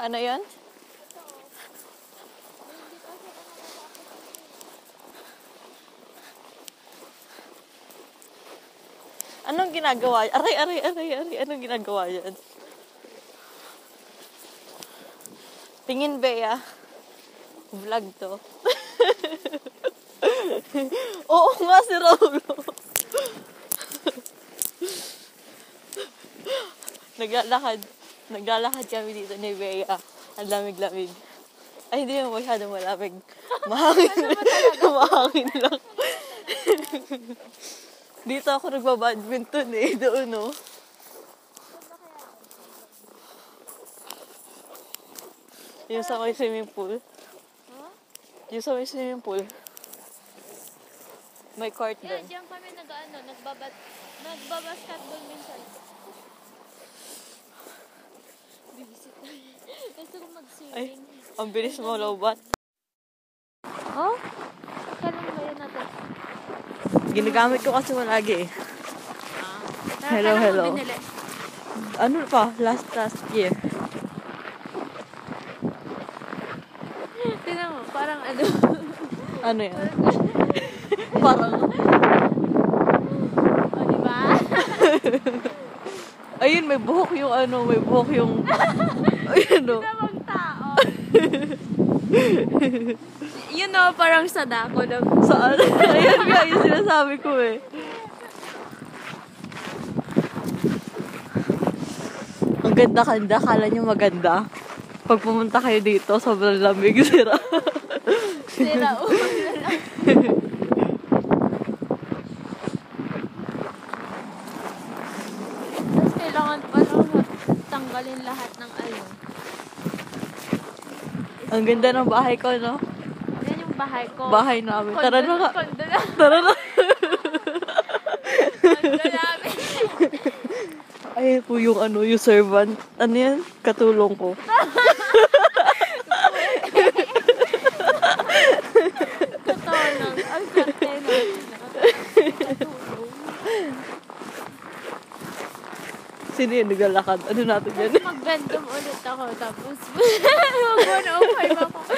Ano yan? Anong ginagawa? Aray. Anong ginagawa yan? Tingin, Bea. Vlog to. Oo nga, si Raulo. Naglalakad kami dito ni Bea. Ang lamig-lamig. Ay, hindi mo masyadong malamig. Mahangin lang. Dito ako nagbabadminton eh. Doon, no? Yung sa may swimming pool. Yung sa may swimming pool. May court doon. Diyan kami nagbabasketball minsan. Bibisit. Gusto ko mag-swimming. Ay, ang bilis mo, lowbat. Oh? Kailan ba yun natin? Ginagamit ko kasi malagi eh. Hello. Binili? Ano pa? Last year. Tingnan mo, parang ano. Ano yan? Parang... O, diba? Ayun, may buhok yung ano, may buhok yung... Ayun o. Namang tao. You know, parang sa dako na. Saan? Ayun nga, yung sinasabi ko eh. Ang ganda-ganda, kala nyo maganda. Pag pumunta kayo dito, sobrang lamig, sira. Sira ulo lang. Tapos kailangan pa lang tanggalin lahat ng ano. Ang ganda ng bahay ko, no? Yan yung bahay ko. Bahay namin. Tara na nga. Kondo na. Tara na. Kondo namin. Ay po yung ano, yung servant. Ano yan? Katulong ko. Totoo lang. Ang swerte natin. Katulong. Sino yun naglalakad? Ano natin yan? Mag-random ulit ako. Tapos, mag-105 ako.